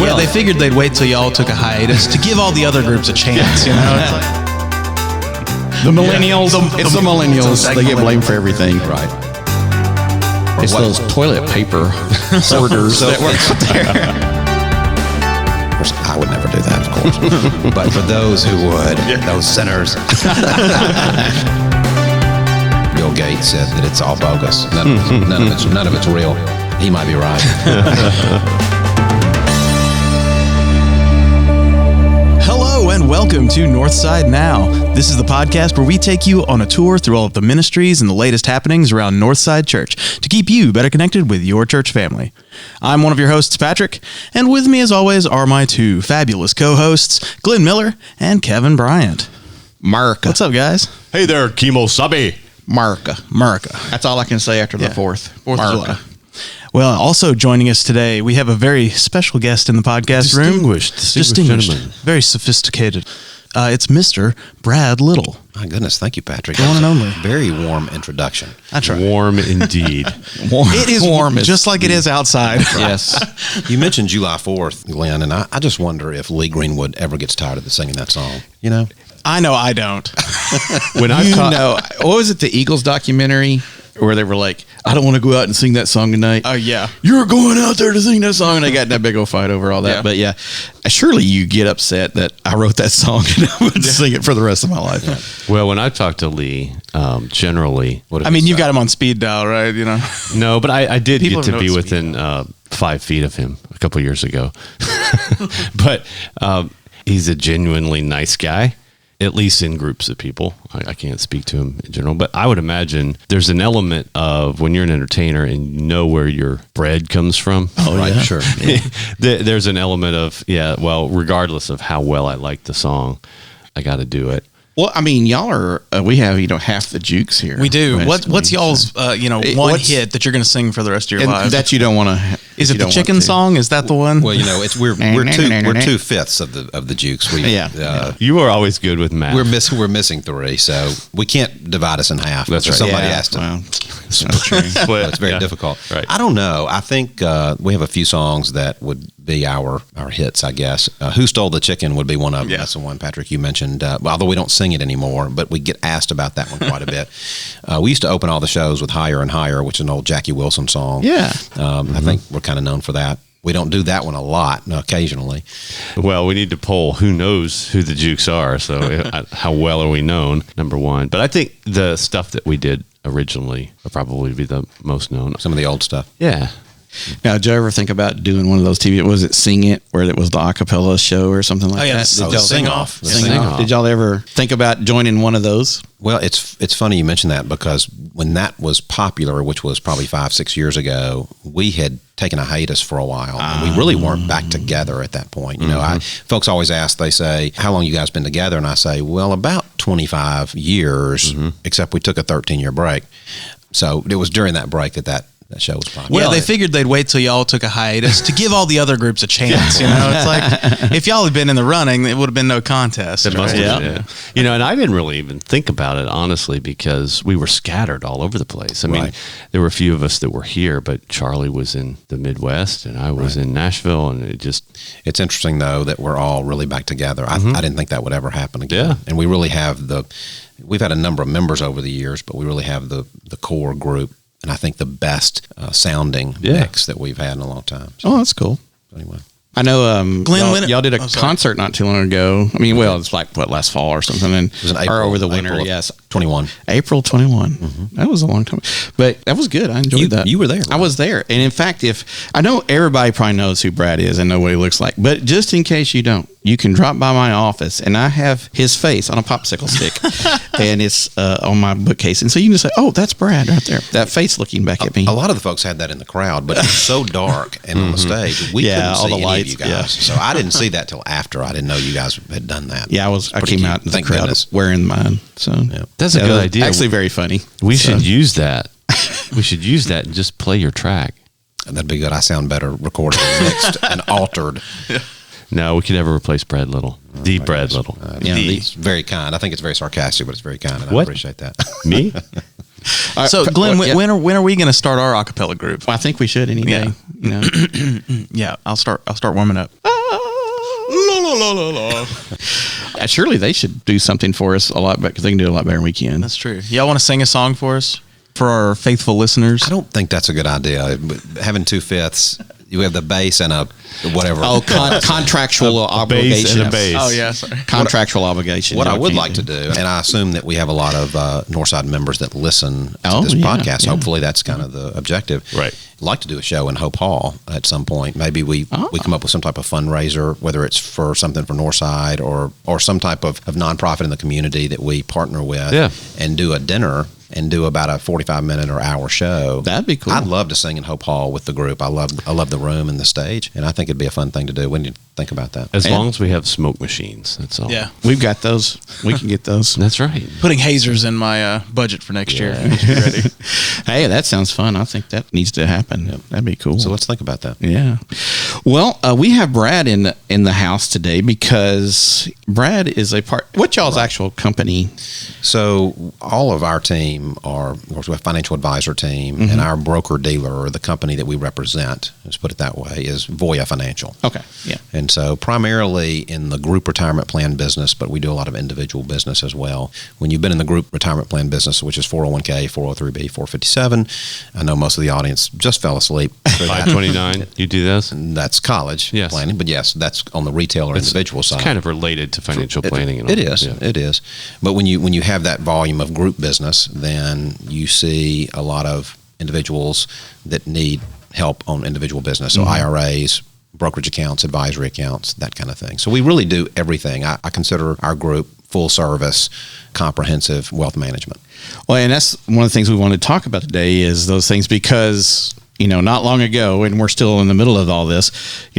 Well, they figured they'd wait till y'all took a hiatus to give all the other groups a chance, you know? It's like, the millennials, it's the millennials. They get blamed for everything. Right. It's those toilet paper hoarders that were out there. Of course, I would never do that, of course. But for those who would, those sinners. Bill Gates said that it's all bogus. None of it's real. He might be right. hello and welcome to Northside Now. This is the podcast where we take you on a tour through all of the ministries and the latest happenings around Northside Church to keep you better connected with your church family. I'm one of your hosts, Patrick, and with me as always are my two fabulous co-hosts, Glen Miller and Kevin Bryant. Marka. What's up, guys? Hey there, Kimo Sabi. Marka. That's all I can say after the 4th of July. Well, also joining us today, we have a very special guest in the podcast room. Distinguished gentleman. Very sophisticated. It's Mr. Brad Little. My goodness, thank you, Patrick. The one and only. Very warm introduction. That's right. Warm indeed. It is warm, just like it is outside. Yes. You mentioned July 4th, Glenn, and I just wonder if Lee Greenwood ever gets tired of singing that song. You know? I know I don't. What was it, the Eagles documentary where they were like, I don't want to go out and sing that song tonight. Oh, yeah. You're going out there to sing that song. And they got in that big old fight over all that. Yeah. But surely you get upset that I wrote that song and I would sing it for the rest of my life. Yeah. Well, when I talk to Lee, generally... you got him on speed dial, right? You know. No, but I did People get to be within 5 feet of him a couple years ago. But he's a genuinely nice guy. At least in groups of people. I can't speak to him in general, but I would imagine there's an element of when you're an entertainer and you know where your bread comes from. Oh, right, sure. Yeah. There's an element of, regardless of how well I like the song, I got to do it. Well, I mean, y'all are, we have, half the Jukes here. We do. What's y'all's, one hit that you're going to sing for the rest of your lives? That you don't want to. Is it the chicken song? Is that the one? Well, we're 2/5 of the Jukes. You are always good with math. We're missing 3, so we can't divide us in half. That's right. Somebody has to. Well, It's very difficult. Right. I don't know. I think we have a few songs that would be our hits, I guess. Who Stole the Chicken would be one of them. Yeah. That's the one, Patrick, you mentioned. Although we don't sing it anymore, but we get asked about that one quite a bit. We used to open all the shows with Higher and Higher, which is an old Jackie Wilson song. Yeah. I think we're kind of known for that. We don't do that one a lot, occasionally. Well, we need to poll who knows who the Jukes are. So how well are we known, number one. But I think the stuff that we did originally will probably be the most known. Some of the old stuff. Yeah. Now, did you ever think about doing one of those TV? Was it Sing It, where it was the acappella show or something like that? Sing Off. Did y'all ever think about joining one of those? Well, it's funny you mention that because when that was popular, which was probably 5-6 years ago, we had taken a hiatus for a while, and we really weren't back together at that point. Folks always ask, they say, how long you guys been together? And I say, well, about 25 years, except we took a 13-year break. So it was during that break that show was popular. Well, they figured they'd wait till y'all took a hiatus to give all the other groups a chance. You know, it's like if y'all had been in the running, it would have been no contest. It must have been, yeah. And I didn't really even think about it, honestly, because we were scattered all over the place. I mean, there were a few of us that were here, but Charlie was in the Midwest and I was in Nashville, and it's interesting, though, that we're all really back together. I didn't think that would ever happen again. Yeah. And we really have we've had a number of members over the years, but we really have the core group. And I think the best sounding mix that we've had in a long time. So, oh, that's cool. Anyway. I know Glen, y'all did a concert not too long ago. I mean, it's like, last fall or something. And, it was in April. Or over the winter, yes. 21. April 21. Mm-hmm. That was a long time. But that was good. I enjoyed that. You were there. Right? I was there. And in fact, I know everybody probably knows who Brad is and know what he looks like. But just in case you don't, you can drop by my office and I have his face on a popsicle stick and it's on my bookcase. And so you can just say, oh, that's Brad right there. That face looking back at me. A lot of the folks had that in the crowd, but it's so dark and on the stage, we couldn't see any of you guys. Yeah. So I didn't see that till after. I didn't know you guys had done that. Yeah, I came out in the crowd wearing mine. So that's a good idea. Actually, very funny. We should use that. We should use that and just play your track. That'd be good. I sound better recorded and mixed and altered. No, we could never replace Brad Little. The Brad Little. It's very kind. I think it's very sarcastic, but it's very kind, and I appreciate that. Me? So, Glenn, when are we going to start our a cappella group? Well, I think we should any day. Yeah, I'll start warming up. Surely they should do something for us a lot better because they can do it a lot better than we can. That's true. Y'all want to sing a song for us? For our faithful listeners? I don't think that's a good idea. Having 2/5, you have the bass and a whatever. Oh, contractual obligation. and a bass. Oh, yeah. Sorry. Contractual obligation. What I would like to do, and I assume that we have a lot of Northside members that listen to this podcast. Yeah. Hopefully, that's kind of the objective. Right. I'd like to do a show in Hope Hall at some point. Maybe we come up with some type of fundraiser, whether it's for something for Northside or some type of nonprofit in the community that we partner with, and do a dinner and do about a 45-minute or hour show. That'd be cool. I'd love to sing in Hope Hall with the group. I love the room and the stage, and I think it'd be a fun thing to do. When do you think about that? As long as we have smoke machines, that's all. Yeah. We've got those. We can get those. That's right. Putting hazers in my budget for next year. Ready. Hey, that sounds fun. I think that needs to happen. That'd be cool. So let's think about that. Yeah. Well, we have Brad in the house today because Brad is a part. What's y'all's actual company? So all of our team are a financial advisor team, and our broker dealer, or the company that we represent, let's put it that way, is Voya Financial. Okay. Yeah. And so primarily in the group retirement plan business, but we do a lot of individual business as well. When you've been in the group retirement plan business, which is 401k, 403b, 457, I know most of the audience just fell asleep. 529, you do those? And that's college Yes. planning, but yes, that's on the retail or individual side. It's kind of related to financial planning. And all. It is. Yeah. It is. But when you have that volume of group business, then you see a lot of individuals that need help on individual business. So IRAs, brokerage accounts, advisory accounts, that kind of thing. So we really do everything. I consider our group full service, comprehensive wealth management. Well, and that's one of the things we want to talk about today is those things because, not long ago, and we're still in the middle of all this,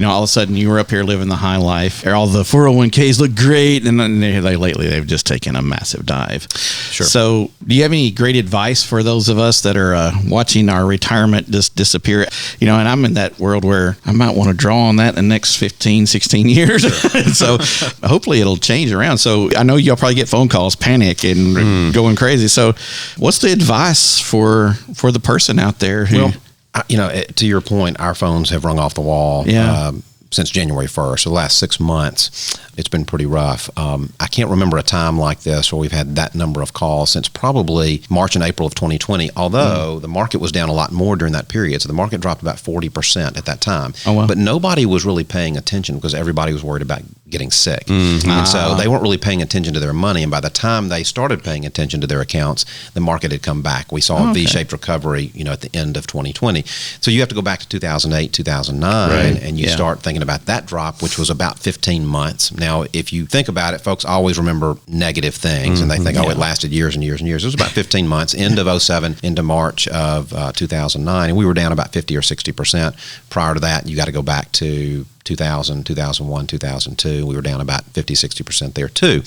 all of a sudden you were up here living the high life. All the 401ks look great. And then lately they've just taken a massive dive. Sure. So do you have any great advice for those of us that are watching our retirement just disappear? And I'm in that world where I might want to draw on that in the next 15, 16 years. So hopefully it'll change around. So I know you'll probably get phone calls, panic and going crazy. So what's the advice for the person out there who... Well, to your point, our phones have rung off the wall since January 1st. So the last 6 months, it's been pretty rough. I can't remember a time like this where we've had that number of calls since probably March and April of 2020, although the market was down a lot more during that period. So the market dropped about 40% at that time. Oh, wow. But nobody was really paying attention because everybody was worried about getting sick. And so they weren't really paying attention to their money. And by the time they started paying attention to their accounts, the market had come back. We saw a V-shaped recovery, at the end of 2020. So you have to go back to 2008, 2009, and you start thinking about that drop, which was about 15 months. Now, if you think about it, folks always remember negative things, and they think, it lasted years and years and years. It was about 15 months, end of 07 into March of 2009, and we were down about 50 or 60%. Prior to that, you got to go back to 2000, 2001, 2002. We were down about 50, 60% there too.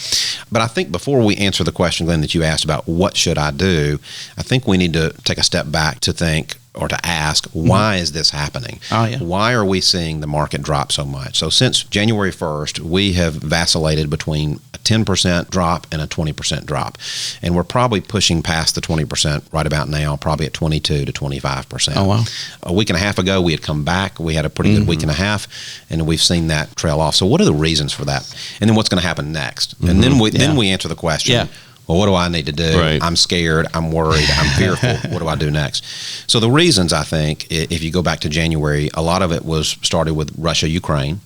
But I think before we answer the question, Glenn, that you asked about what should I do, I think we need to take a step back to think or to ask, why is this happening? Oh, yeah. Why are we seeing the market drop so much? So since January 1st, we have vacillated between a 10% drop and a 20% drop. And we're probably pushing past the 20% right about now, probably at 22 to 25%. Oh, wow. A week and a half ago, we had come back. We had a pretty good week and a half, and we've seen that trail off. So what are the reasons for that? And then what's going to happen next? And then we answer the question. Yeah. Well, what do I need to do? Right. I'm scared. I'm worried. I'm fearful. What do I do next? So the reasons, I think, if you go back to January, a lot of it was started with Russia, Ukraine.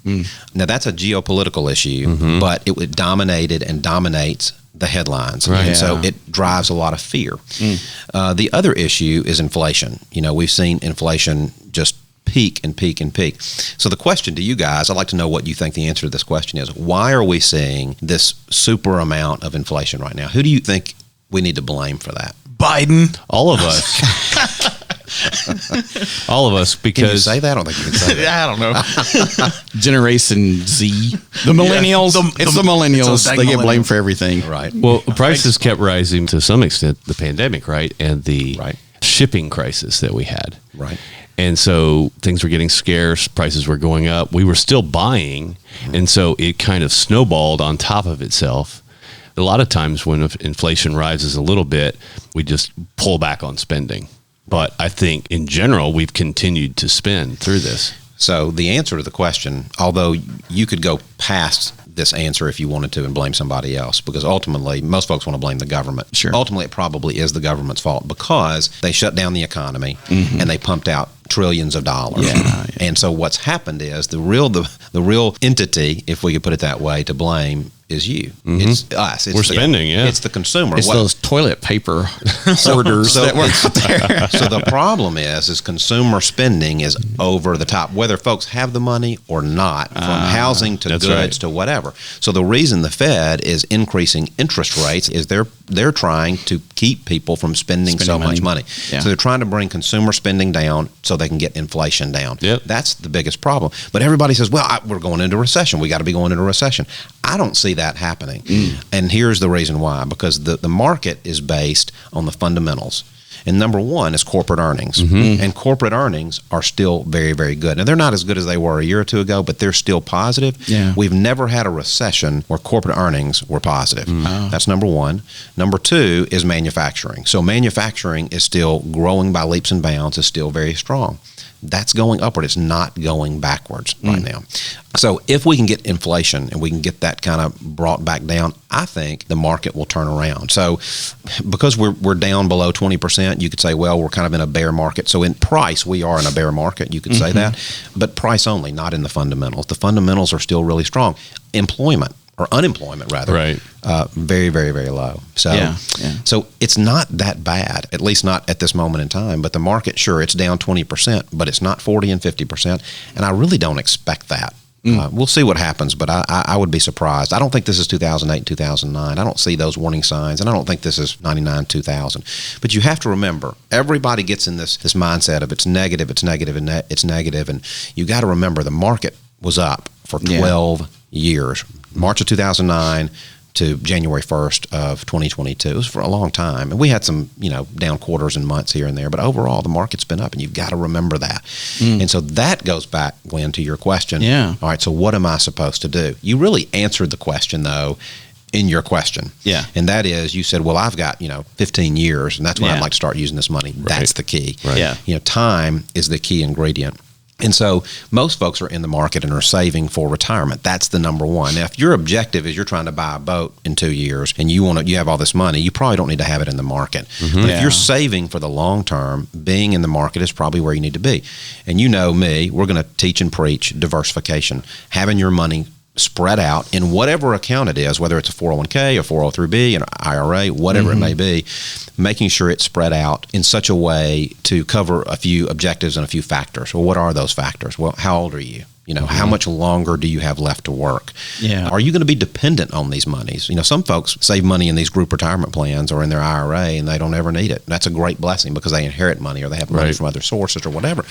Now, that's a geopolitical issue, but it dominated and dominates the headlines. Right. And so it drives a lot of fear. The other issue is inflation. We've seen inflation just peak and peak and peak. So the question to you guys, I'd like to know what you think the answer to this question is. Why are we seeing this super amount of inflation right now? Who do you think we need to blame for that? Biden. All of us. All of us, because... Can you say that? I don't think you can say that. I don't know. Generation Z. The millennials. It's the millennials. They get blamed for everything. Right. Well, prices kept rising to some extent, the pandemic, right? And the Right. shipping crisis that we had. Right. And so things were getting scarce, prices were going up. We were still buying, and so it kind of snowballed on top of itself. A lot of times when inflation rises a little bit, we just pull back on spending. But I think in general, we've continued to spend through this. So the answer to the question, although you could go past this answer if you wanted to and blame somebody else, because ultimately most folks want to blame the government. Sure. Ultimately, it probably is the government's fault because they shut down the economy and they pumped out trillions of dollars. And so what's happened is the real entity, if we could put it that way, to blame is you. It's us. We're spending, It's the consumer. It's those toilet paper hoarders that were out there. So the problem is consumer spending is over the top, whether folks have the money or not, from housing to goods to whatever. So the reason the Fed is increasing interest rates is they're trying to keep people from spending so much money. Yeah. So they're trying to bring consumer spending down so they can get inflation down. Yep. That's the biggest problem. But everybody says, well, we're going into a recession. We got to be going into a recession. I don't see that happening. And here's the reason why. Because the market is based on the fundamentals. And number one is corporate earnings. And corporate earnings are still very, very good. Now, they're not as good as they were a year or two ago, but they're still positive. Yeah. We've never had a recession where corporate earnings were positive. That's number one. Number two is manufacturing. So manufacturing is still growing by leaps and bounds, is still very strong. That's going upward. It's not going backwards right now. So if we can get inflation and we can get that kind of brought back down, I think the market will turn around. So because we're down below 20%, you could say, well, we're kind of in a bear market. So in price, we are in a bear market. You could say that. But price only, not in the fundamentals. The fundamentals are still really strong. Employment, or unemployment rather, very, very, very low. So, so it's not that bad, at least not at this moment in time. But the market, sure, it's down 20%, but it's not 40 and 50%. And I really don't expect that. We'll see what happens, but I would be surprised. I don't think this is 2008 and 2009. I don't see those warning signs, and I don't think this is 99, 2000. But you have to remember, everybody gets in this mindset of it's negative, it's negative, and it's negative. And you got to remember the market was up for 12 years. March of 2009 to January 1st of 2022. It was for a long time. And we had some, down quarters and months here and there, but overall the market's been up, and you've got to remember that. And so that goes back, Glenn, to your question. All right, so what am I supposed to do? You really answered the question, though, in your question. And that is, you said, well, I've got, 15 years, and that's when I'd like to start using this money. That's the key. Time is the key ingredient. And so most folks are in the market and are saving for retirement. That's the number one. Now, if your objective is you're trying to buy a boat in 2 years and you have all this money, you probably don't need to have it in the market. But if you're saving for the long term, being in the market is probably where you need to be. And you know me, we're going to teach and preach diversification, having your money spread out in whatever account it is, whether it's a 401k, a 403b, an IRA, whatever it may be, making sure it's spread out in such a way to cover a few objectives and a few factors. Well, what are those factors? Well, how old are you? How much longer do you have left to work? Are you going to be dependent on these monies? Some folks save money in these group retirement plans or in their IRA and they don't ever need it. That's a great blessing because they inherit money or they have money from other sources or whatever.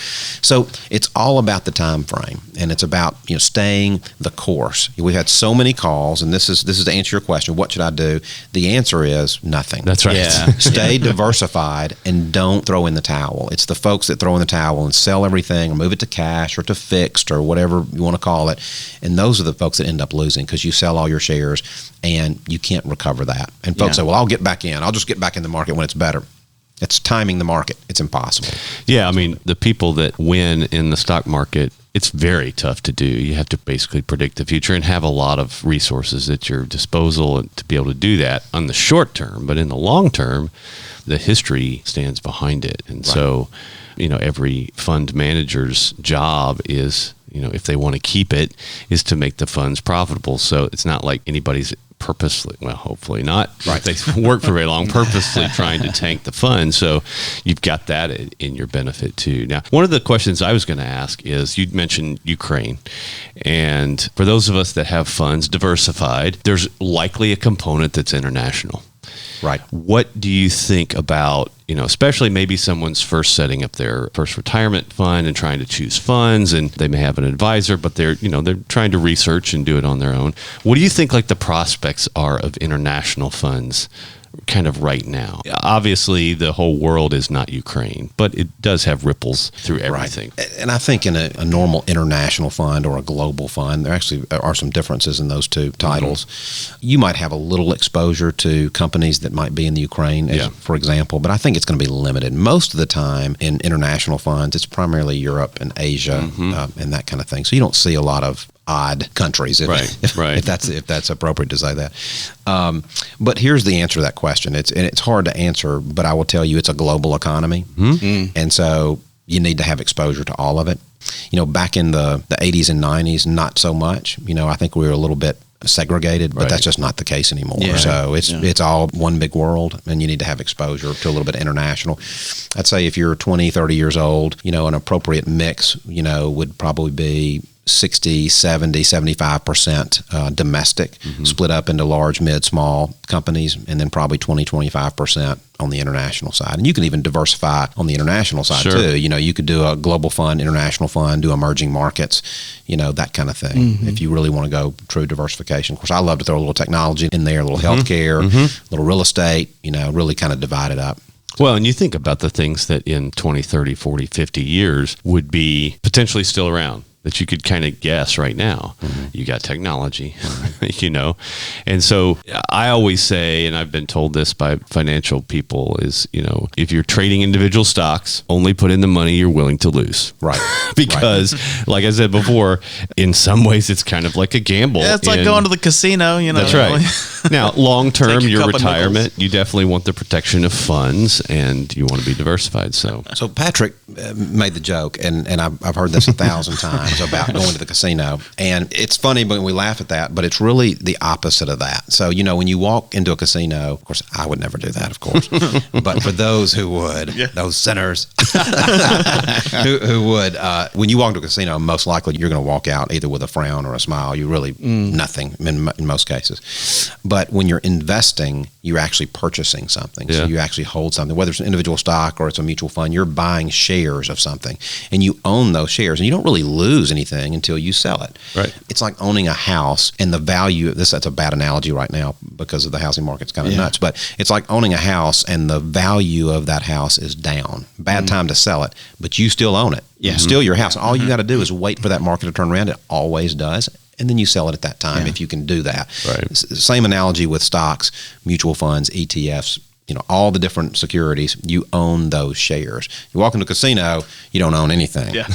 So it's all about the time frame, and it's about staying the course. We've had so many calls, and this is to answer your question, what should I do? The answer is nothing. That's right. Stay diversified and don't throw in the towel. It's the folks that throw in the towel and sell everything or move it to cash or to fixed or whatever you want to call it. And those are the folks that end up losing because you sell all your shares and you can't recover that. And folks say, well, I'll get back in. I'll just get back in the market when it's better. It's timing the market. It's impossible. Yeah, I mean, the people that win in the stock market, it's very tough to do. You have to basically predict the future and have a lot of resources at your disposal to be able to do that on the short term. But in the long term, the history stands behind it. And so, every fund manager's job is, if they want to keep it, is to make the funds profitable. So it's not like anybody's purposely, well, hopefully not, they work for very long, purposely trying to tank the fund. So you've got that in your benefit too. Now, one of the questions I was going to ask is, you mentioned Ukraine. And for those of us that have funds diversified, there's likely a component that's international. Right. What do you think about, especially maybe someone's first setting up their first retirement fund and trying to choose funds, and they may have an advisor, but they're trying to research and do it on their own. What do you think the prospects are of international funds kind of right now? Obviously, the whole world is not Ukraine, but it does have ripples through everything. Right. And I think in a normal international fund or a global fund, there actually are some differences in those two titles. You might have a little exposure to companies that might be in the Ukraine, for example, but I think it's going to be limited. Most of the time in international funds, it's primarily Europe and Asia and that kind of thing. So you don't see a lot of odd countries, if Right. if that's appropriate to say that. But here's the answer to that question. It's hard to answer, but I will tell you it's a global economy, and so you need to have exposure to all of it. Back in the 80s and 90s, not so much. I think we were a little bit segregated, but that's just not the case anymore. Yeah. So it's all one big world, and you need to have exposure to a little bit international. I'd say if you're 20, 30 years old, an appropriate mix, would probably be 60, 70, 75% domestic, split up into large, mid, small companies, and then probably 20, 25% on the international side. And you can even diversify on the international side too. You could do a global fund, international fund, do emerging markets, that kind of thing. If you really want to go true diversification. Of course, I love to throw a little technology in there, a little healthcare, a little real estate, really kind of divide it up. Well, and you think about the things that in 20, 30, 40, 50 years would be potentially still around that you could kind of guess right now. You got technology, And so I always say, and I've been told this by financial people, is, if you're trading individual stocks, only put in the money you're willing to lose. Right. Because, like I said before, in some ways it's kind of like a gamble. Yeah, it's like going to the casino, That's right. Now, long term, your retirement, you definitely want the protection of funds, and you want to be diversified. So Patrick made the joke, and I've heard this 1,000 times about going to the casino. And it's funny when we laugh at that, but it's really the opposite of that. So, when you walk into a casino, of course, I would never do that, of course. But for those who would, those sinners who would, when you walk into a casino, most likely you're going to walk out either with a frown or a smile. You really, nothing in most cases. But when you're investing, you're actually purchasing something. So you actually hold something, whether it's an individual stock or it's a mutual fund, you're buying shares of something and you own those shares, and you don't really lose anything until you sell it. Right. It's like owning a house, and the value of this, that's a bad analogy right now because of the housing market's kind of nuts, but it's like owning a house and the value of that house is down. Bad time to sell it, but you still own it. Yeah. It's still your house. All you got to do is wait for that market to turn around. It always does. And then you sell it at that time if you can do that. Right. Same analogy with stocks, mutual funds, ETFs, all the different securities, you own those shares. You walk into a casino, you don't own anything. Yeah.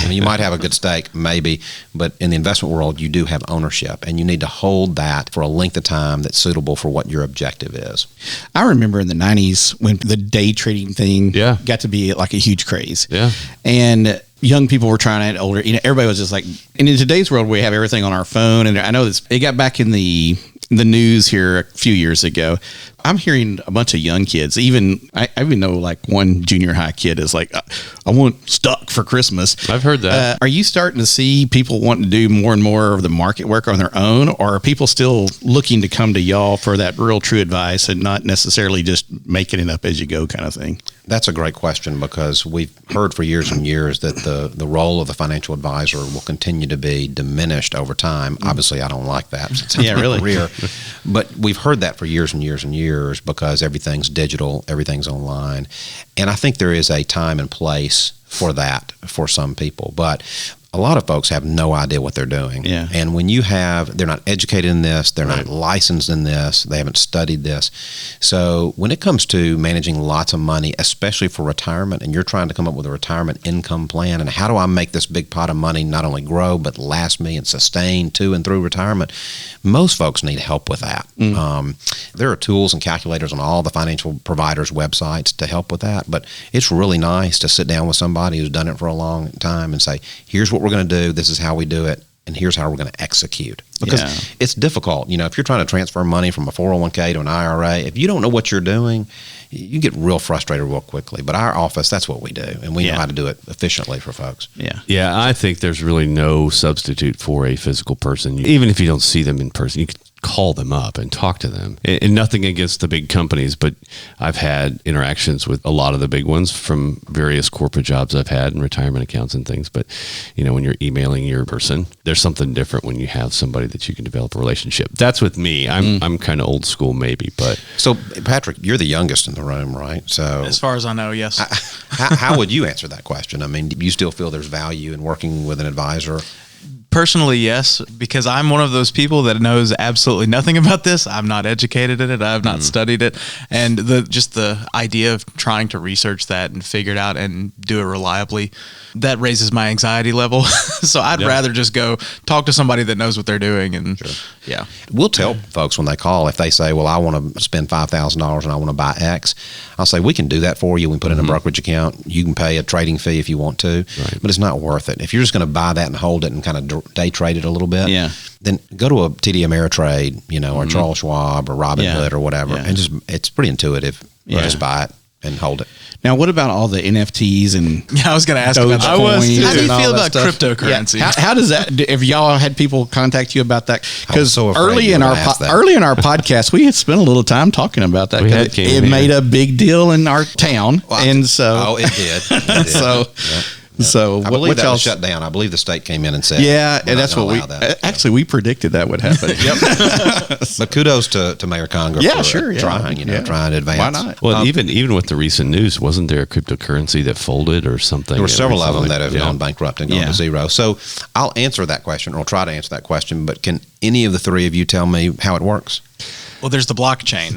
You might have a good stake, maybe, but in the investment world, you do have ownership, and you need to hold that for a length of time that's suitable for what your objective is. I remember in the 90s when the day trading thing got to be like a huge craze. Yeah. And young people were trying it, older, everybody was just like, and in today's world, we have everything on our phone. And I know it got back in the news here a few years ago. I'm hearing a bunch of young kids, I even know like one junior high kid is like, I want stock for Christmas. I've heard that. Are you starting to see people wanting to do more and more of the market work on their own, or are people still looking to come to y'all for that real true advice and not necessarily just making it up as you go kind of thing? That's a great question, because we've heard for years and years that the role of the financial advisor will continue to be diminished over time. Obviously, I don't like that. Since it's my career. But we've heard that for years and years and years because everything's digital, everything's online. And I think there is a time and place for that for some people. But a lot of folks have no idea what they're doing. Yeah. And when they're not educated in this, they're not licensed in this, they haven't studied this. So when it comes to managing lots of money, especially for retirement, and you're trying to come up with a retirement income plan, and how do I make this big pot of money not only grow, but last me and sustain to and through retirement, most folks need help with that. There are tools and calculators on all the financial providers' websites to help with that, but it's really nice to sit down with somebody who's done it for a long time and say, here's what we're going to do, this is how we do it, and here's how we're going to execute. Because it's difficult. If you're trying to transfer money from a 401k to an IRA, if you don't know what you're doing, you get real frustrated real quickly. But our office, that's what we do, and we know how to do it efficiently for folks. Yeah, I think there's really no substitute for a physical person. Even if you don't see them in person, you can call them up and talk to them. And nothing against the big companies, but I've had interactions with a lot of the big ones from various corporate jobs I've had and retirement accounts and things. But, when you're emailing your person, there's something different when you have somebody that you can develop a relationship. That's with me. I'm kind of old school maybe, but. So, Patrick, you're the youngest in the room, right? So, as far as I know, yes. How would you answer that question? I mean, do you still feel there's value in working with an advisor? Personally, yes, because I'm one of those people that knows absolutely nothing about this. I'm not educated in it. I've not studied it. And the idea of trying to research that and figure it out and do it reliably, that raises my anxiety level. So I'd rather just go talk to somebody that knows what they're doing. And yeah. We'll tell folks when they call, if they say, well, I want to spend $5,000 and I want to buy X, I'll say, we can do that for you. We can put in a brokerage account. You can pay a trading fee if you want to, but it's not worth it. If you're just going to buy that and hold it and kind of day trade it a little bit, then go to a TD Ameritrade, or Charles Schwab or Robinhood or whatever, and it's pretty intuitive. Just buy it and hold it. Now, what about all the NFTs and I was going to ask about that. How do you feel about cryptocurrency? Yeah. How does that? If y'all had people contact you about that, because so early in our podcast, we had spent a little time talking about that. It made a big deal in our town, and so it did. So I believe that was shut down. I believe the state came in and said, and that's what we predicted that would happen. But kudos to Mayor Conger for trying to advance. Why not? Well, even with the recent news, wasn't there a cryptocurrency that folded or something? There were several of them that have gone bankrupt and gone to zero. So I'll answer that question, or I'll try to answer that question, but can any of the three of you tell me how it works? Well, there's the blockchains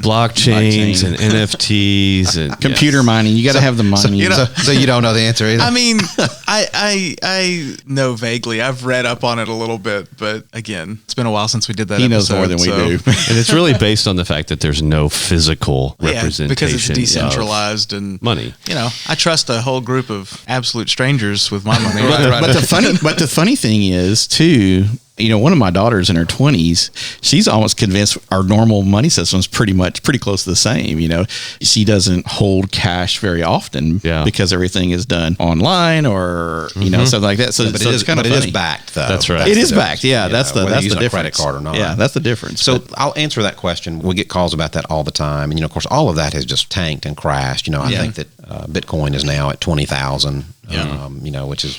and NFTs and computer mining. You got to have the mining. So you don't know the answer either. I mean, I know vaguely. I've read up on it a little bit, but again, it's been a while since we did that. He knows more than we do, and it's really based on the fact that there's no physical representation because it's decentralized and money. I trust a whole group of absolute strangers with my money. But the funny thing is too. One of my daughters in her 20s, she's almost convinced our normal money system is pretty close to the same. She doesn't hold cash very often because everything is done online or, something like that. So, it is backed, though. That's right. It is backed. Yeah. That's the difference. Credit card or not. Yeah. That's the difference. So I'll answer that question. We get calls about that all the time. And, of course, all of that has just tanked and crashed. I think that Bitcoin is now at 20,000.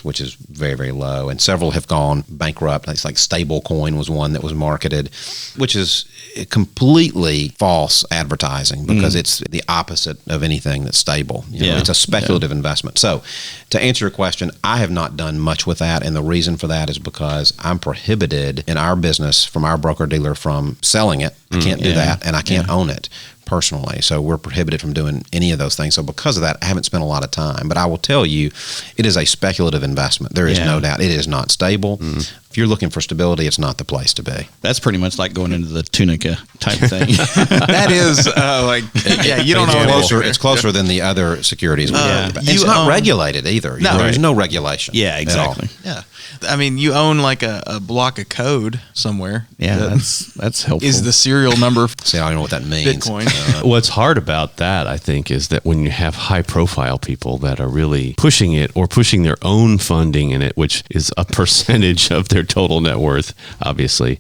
Which is very, very low, and several have gone bankrupt. It's like stablecoin was one that was marketed, which is completely false advertising because it's the opposite of anything that's stable. It's a speculative investment. So, to answer your question, I have not done much with that, and the reason for that is because I'm prohibited in our business from our broker dealer from selling it. I can't do that, and I can't own it personally. So we're prohibited from doing any of those things. So because of that, I haven't spent a lot of time. But I will tell you, it is a speculative investment. There is no doubt. It is not stable. If you're looking for stability, it's not the place to be. That's pretty much like going into the Tunica type thing. That is you don't know. It's closer than the other securities. It's not regulated either. There's no regulation. Yeah, exactly. Yeah. I mean, you own like a block of code somewhere. Yeah, that's helpful. Is the serial number? See, I don't know what that means. Bitcoin. What's hard about that, I think, is that when you have high-profile people that are really pushing it or pushing their own funding in it, which is a percentage of their total net worth, obviously,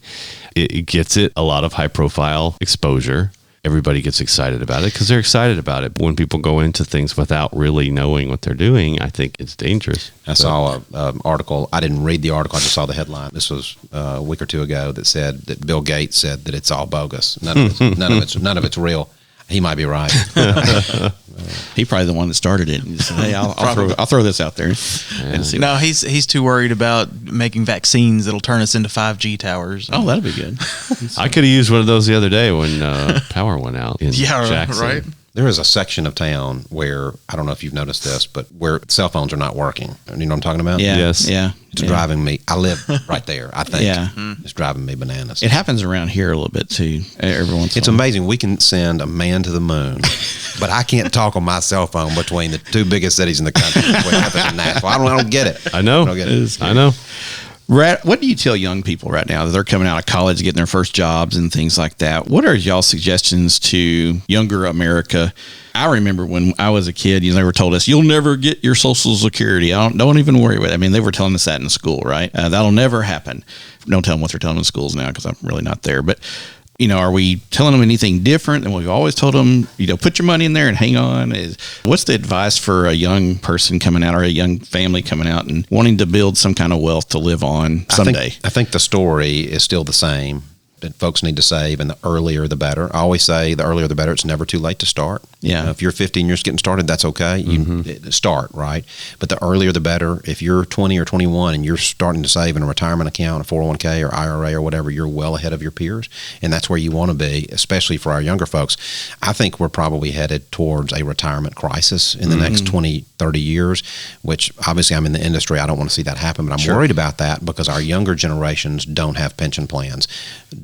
it gets it a lot of high-profile exposure. Everybody gets excited about it because they're excited about it. But when people go into things without really knowing what they're doing, I think it's dangerous. I saw an article. I didn't read the article. I just saw the headline. This was a week or two ago that said that Bill Gates said that it's all bogus. None of it's real. He might be right. He probably the one that started it. He said, hey, I'll throw this out there. And see. No, he's too worried about making vaccines that'll turn us into 5G towers. Oh, that'd be good. I could have used one of those the other day when power went out in Jackson. Right. There is a section of town where, I don't know if you've noticed this, but where cell phones are not working. You know what I'm talking about? Yeah. Yes. Yeah. It's driving me. I live right there, I think. Yeah. It's driving me bananas. It happens around here a little bit too. Every once in a while. Amazing. We can send a man to the moon, but I can't talk on my cell phone between the two biggest cities in the country. I don't get it. I know. I don't get it. I know. What do you tell young people right now that they're coming out of college, getting their first jobs and things like that? What are y'all suggestions to younger America? I remember when I was a kid, they were told us, you'll never get your Social Security. Don't even worry about it. I mean, they were telling us that in school, right? That'll never happen. Don't tell them what they're telling in schools now because I'm really not there. But are we telling them anything different than we've always told them? Put your money in there and hang on. What's the advice for a young person coming out or a young family coming out and wanting to build some kind of wealth to live on someday? I think the story is still the same that folks need to save, and the earlier the better. I always say the earlier the better. It's never too late to start. Yeah. You know, if you're 50 and you're just getting started, that's okay. You start, right? But the earlier the better. If you're 20 or 21 and you're starting to save in a retirement account, a 401k or IRA or whatever, you're well ahead of your peers, and that's where you want to be, especially for our younger folks. I think we're probably headed towards a retirement crisis in the next 20, 30 years, which obviously I'm in the industry. I don't want to see that happen, but I'm worried about that because our younger generations don't have pension plans.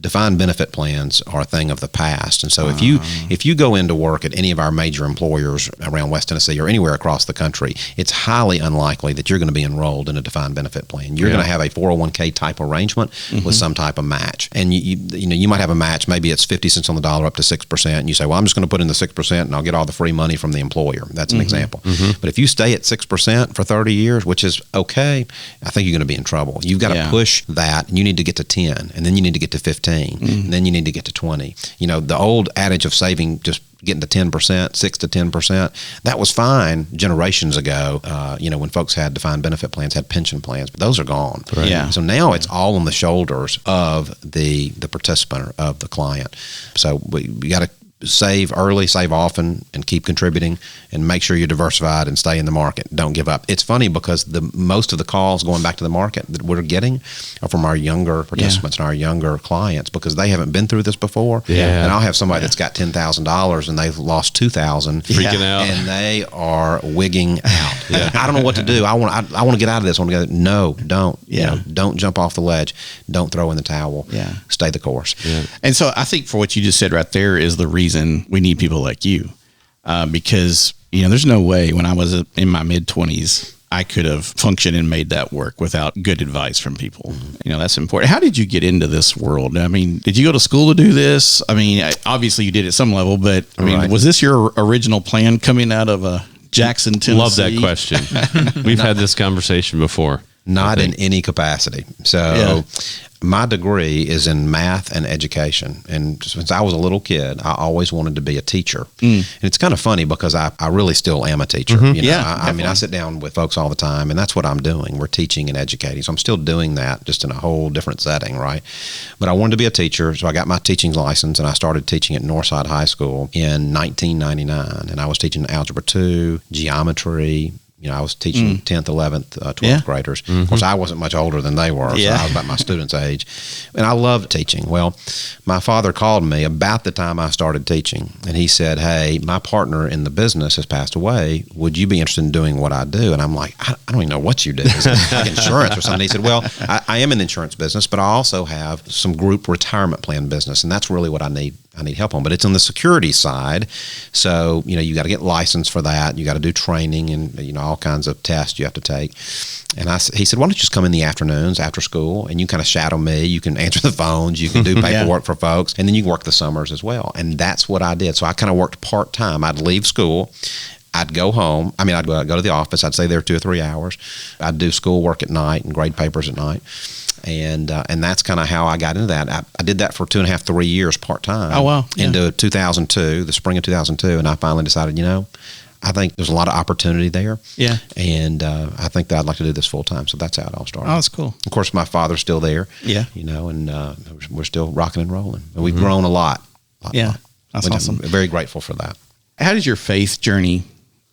Defined benefit plans are a thing of the past. And so if you go into work at any of our major employers around West Tennessee or anywhere across the country, it's highly unlikely that you're going to be enrolled in a defined benefit plan. You're going to have a 401k type arrangement with some type of match. And you might have a match, maybe it's 50 cents on the dollar up to 6%, and you say, well, I'm just going to put in the 6% and I'll get all the free money from the employer. That's an example. But if you stay at 6% for 30 years, which is okay, I think you're going to be in trouble. You've got to push that, and you need to get to 10, and then you need to get to 15, and then you need to get to 20. You know, the old adage of saving just getting to 10%, 6 to 10%, that was fine generations ago, when folks had defined benefit plans, had pension plans, but those are gone. Right. Yeah. So now it's all on the shoulders of the participant, of the client. So we got to save early, save often, and keep contributing, and make sure you're diversified and stay in the market. Don't give up. It's funny because most of the calls going back to the market that we're getting are from our younger participants and our younger clients because they haven't been through this before. Yeah. And I'll have somebody that's got $10,000 and they've lost $2,000, freaking out, and they are wigging out. I don't know what to do. I want to get out of this. I want to go. No, don't. Don't jump off the ledge. Don't throw in the towel. Stay the course. And so I think for what you just said right there is the reason we need people like you, because there's no way when I was in my mid-20s I could have functioned and made that work without good advice from people. That's important. How did you get into this world? I mean, did you go to school to do this? I mean, obviously you did at some level, but I mean, was this your original plan coming out of Jackson, Tennessee? Love that question. We've had this conversation before. Not in any capacity. So my degree is in math and education. And since I was a little kid, I always wanted to be a teacher. And it's kind of funny because I really still am a teacher. I mean, I sit down with folks all the time, and that's what I'm doing. We're teaching and educating. So I'm still doing that, just in a whole different setting, right? But I wanted to be a teacher, so I got my teaching license, and I started teaching at Northside High School in 1999. And I was teaching Algebra 2, geometry. I was teaching 10th, 11th, 12th graders. Of course, I wasn't much older than they were, so I was about my students' age. And I loved teaching. Well, my father called me about the time I started teaching, and he said, hey, my partner in the business has passed away. Would you be interested in doing what I do? And I'm like, I don't even know what you do. Is it like insurance or something? He said, well, I am in the insurance business, but I also have some group retirement plan business, and that's really what I need help on, but it's on the security side. So, you got to get licensed for that. You got to do training and, all kinds of tests you have to take. And he said, why don't you just come in the afternoons after school and you kind of shadow me. You can answer the phones, you can do paperwork for folks, and then you can work the summers as well. And that's what I did. So I kind of worked part-time. I'd leave school. I'd go home. I mean, I'd go to the office. I'd stay there 2 or 3 hours. I'd do schoolwork at night and grade papers at night. And that's kind of how I got into that. I did that for 2.5, 3 years part-time. Oh, wow. Into 2002, the spring of 2002. And I finally decided, I think there's a lot of opportunity there. Yeah. And I think that I'd like to do this full-time. So that's how it all started. Oh, that's cool. Of course, my father's still there. Yeah. And we're still rocking and rolling. And we've grown a lot. That's awesome. I'm very grateful for that. How does your faith journey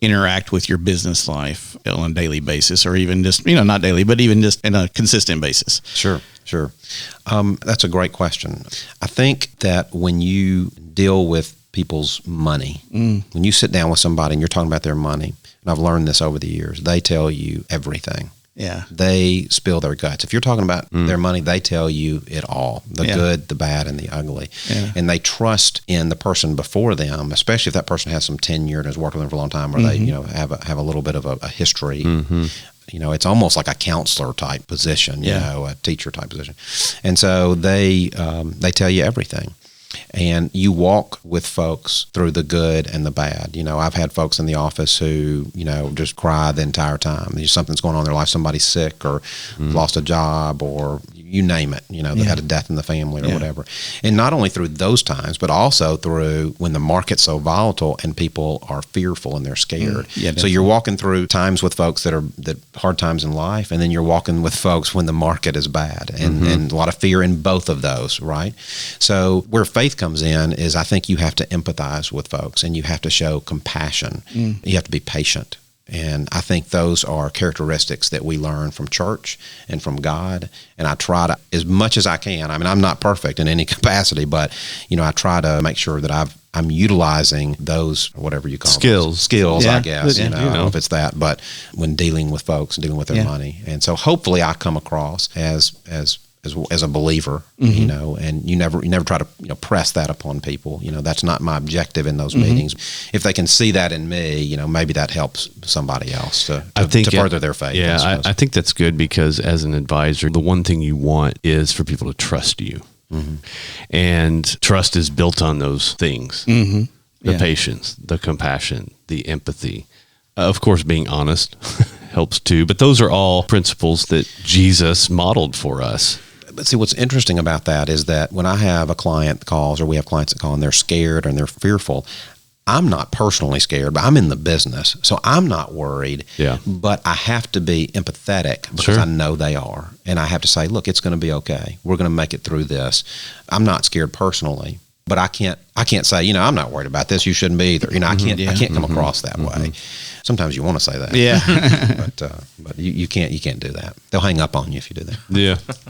interact with your business life on a daily basis, or even just, not daily, but even just in a consistent basis? Sure. That's a great question. I think that when you deal with people's money, when you sit down with somebody and you're talking about their money, and I've learned this over the years, they tell you everything. Yeah. They spill their guts. If you're talking about their money, they tell you it all, the good, the bad, and the ugly. Yeah. And they trust in the person before them, especially if that person has some tenure and has worked with them for a long time, or they, have a little bit of a history. It's almost like a counselor type position, a teacher type position. And so they tell you everything. And you walk with folks through the good and the bad. I've had folks in the office who, just cry the entire time. Something's going on in their life. Somebody's sick or lost a job, or you name it, they had a death in the family or whatever. And not only through those times, but also through when the market's so volatile and people are fearful and they're scared. So you're walking through times with folks that hard times in life, and then you're walking with folks when the market is bad, and a lot of fear in both of those, right? So where faith comes in is, I think you have to empathize with folks, and you have to show compassion. You have to be patient. And I think those are characteristics that we learn from church and from God. And I try to, as much as I can, I mean, I'm not perfect in any capacity, but, I try to make sure that I'm utilizing those, whatever you call skills, I guess, I don't know if it's that, but when dealing with folks, dealing with their money. And so hopefully I come across as a believer, and you never try to press that upon people. That's not my objective in those meetings. If they can see that in me, maybe that helps somebody else to further their faith. Yeah, I think that's good, because as an advisor, the one thing you want is for people to trust you. And trust is built on those things. The patience, the compassion, the empathy. Of course, being honest helps too, but those are all principles that Jesus modeled for us. But see, what's interesting about that is that when I have a client that calls, or we have clients that call, and they're scared and they're fearful, I'm not personally scared, but I'm in the business, so I'm not worried. But I have to be empathetic, because I know they are. And I have to say, look, it's going to be okay. We're going to make it through this. I'm not scared personally, but I can't say, I'm not worried about this. You shouldn't be either. I can't come across that way. Sometimes you want to say that. But you can't do that. They'll hang up on you if you do that.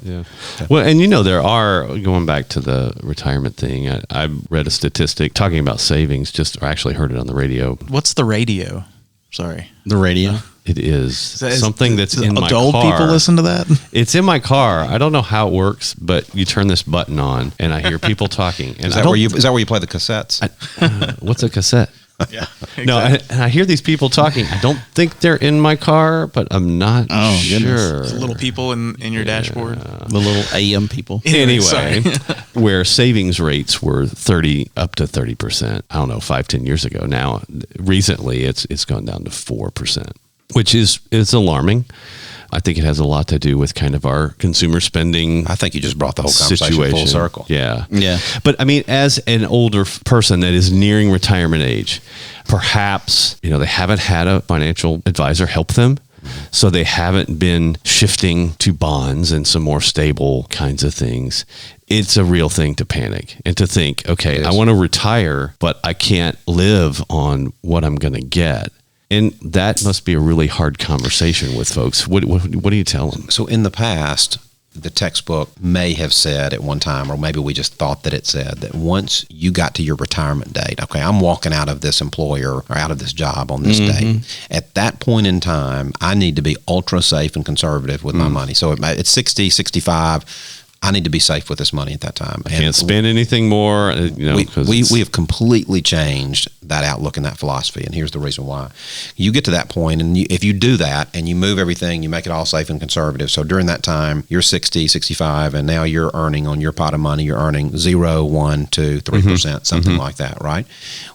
Yeah. Well, and there are, going back to the retirement thing, I read a statistic talking about savings, I actually heard it on the radio. What's the radio? Sorry. The radio? It is something that's in my car. Adult people listen to that? It's in my car. I don't know how it works, but you turn this button on, and I hear people talking. And is that where you play the cassettes? What's a cassette? Yeah. Exactly. No, and I hear these people talking. I don't think they're in my car, but I'm not sure. The little people in your dashboard. The little AM people. Anyway, where savings rates were 30 up to 30%. I don't know, 5-10 years ago. Now, recently, it's gone down to 4%, which is alarming. I think it has a lot to do with kind of our consumer spending. I think you just brought the whole conversation full circle. Yeah. But I mean, as an older person that is nearing retirement age, perhaps, they haven't had a financial advisor help them. So they haven't been shifting to bonds and some more stable kinds of things. It's a real thing to panic and to think, okay, I want to retire, but I can't live on what I'm going to get. And that must be a really hard conversation with folks. What do you tell them? So in the past, the textbook may have said at one time, or maybe we just thought that it said, that once you got to your retirement date, okay, I'm walking out of this employer or out of this job on this date. At that point in time, I need to be ultra safe and conservative with my money. So it's 60, 65. I need to be safe with this money at that time. I can't spend anything more. We have completely changed that outlook and that philosophy, and here's the reason why. You get to that point, and if you do that, and you move everything, you make it all safe and conservative, so during that time, you're 60, 65, and now you're earning on your pot of money, you're earning 0, 1, 2, 3%, something like that, right?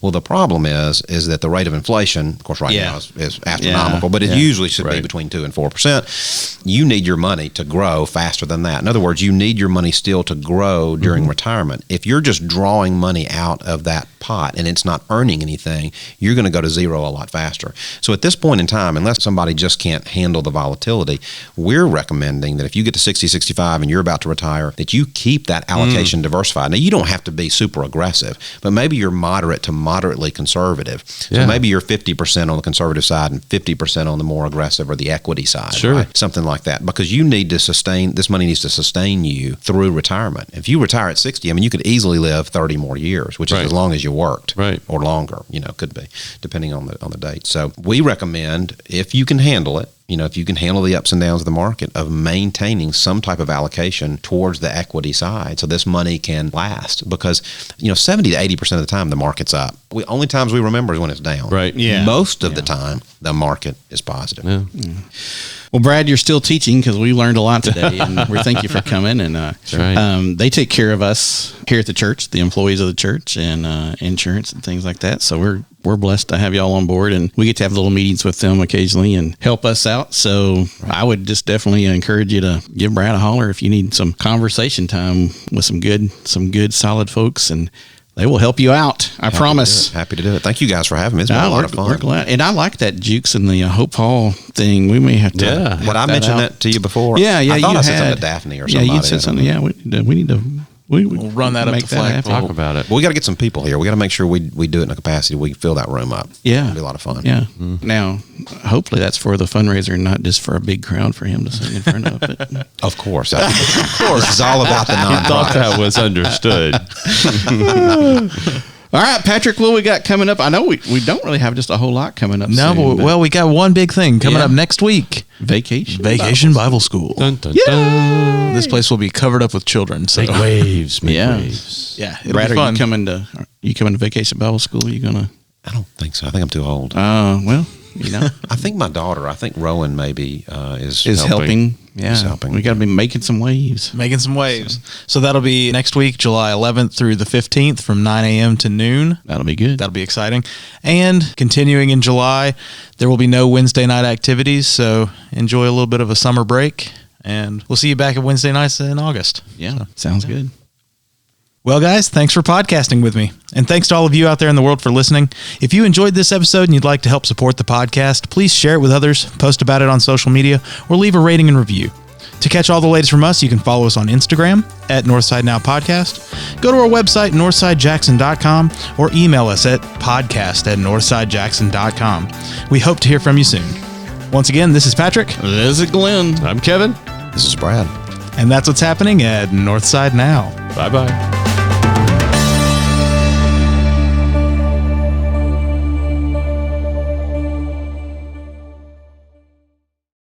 Well, the problem is that the rate of inflation, of course, now is astronomical, but it usually should be between 2 and 4%. You need your money to grow faster than that. In other words, you need your money still to grow during retirement. If you're just drawing money out of that pot and it's not earning anything, you're going to go to zero a lot faster. So at this point in time, unless somebody just can't handle the volatility, we're recommending that if you get to 60, 65 and you're about to retire, that you keep that allocation diversified. Now, you don't have to be super aggressive, but maybe you're moderate to moderately conservative. So maybe you're 50% on the conservative side and 50% on the more aggressive or the equity side, right? Something like that, because you need to sustain, this money needs to sustain you through retirement. If you retire at 60, I mean, you could easily live 30 more years, which is as long as you worked, or longer, could be, depending on the date. So we recommend, if you can handle it, if you can handle the ups and downs of the market, of maintaining some type of allocation towards the equity side so this money can last. Because, 70 to 80% of the time the market's up. Only times we remember is when it's down. Right. Most of the time the market is positive. Well, Brad, you're still teaching because we learned a lot today, and we thank you for coming. And That's right. they take care of us here at the church, the employees of the church, and insurance and things like that. So we're blessed to have y'all on board, and we get to have little meetings with them occasionally and help us out. So I would just definitely encourage you to give Brad a holler if you need some conversation time with some good, solid folks, and they will help you out. I promise. Happy to do it. Thank you guys for having me. It's been a lot of fun. We're glad. And I like that Jukes and the Hope Hall thing. We may have to. Yeah. What I mentioned that to you before? Yeah, I thought you I said had something to Daphne or somebody. Yeah, you said something. Yeah, we need to. We'll run that up make to flagpole. happen. Talk about it. Well, we got to get some people here. We got to make sure we do it in a capacity we can fill that room up. Yeah. It'll be a lot of fun. Yeah. Now, hopefully that's for the fundraiser, not just for a big crowd for him to sing in front of. But Of course. Of course. This is all about the I thought nonprofit. that was understood. all right, Patrick, what we got coming up? I know we don't really have just a whole lot coming up. No, soon, but, well, we got one big thing coming Yeah. up next week. Vacation Bible School. Dun, dun, dun. This place will be covered up with children. So Make waves. Make Yeah. waves. yeah, it'll Brad, be are fun. you coming to Vacation Bible School? You gonna? I don't think so. I think I'm too old. Well, you know, I think my daughter, Rowan maybe is helping. Yeah, Is helping. We got to be making some waves. Making some waves. So that'll be next week, July 11th through the 15th from 9 a.m. to noon. That'll be good. That'll be exciting. And continuing in July, there will be no Wednesday night activities. So enjoy a little bit of a summer break. And we'll see you back at Wednesday nights in August. Yeah, sounds good. Well, guys, thanks for podcasting with me. And thanks to all of you out there in the world for listening. If you enjoyed this episode and you'd like to help support the podcast, please share it with others, post about it on social media, or leave a rating and review. To catch all the latest from us, you can follow us on Instagram at Northside Now Podcast. Go to our website, northsidejackson.com, or email us at podcast@northsidejackson.com. We hope to hear from you soon. Once again, this is Patrick. This is Glenn. I'm Kevin. This is Brad. And that's what's happening at Northside Now. Bye-bye.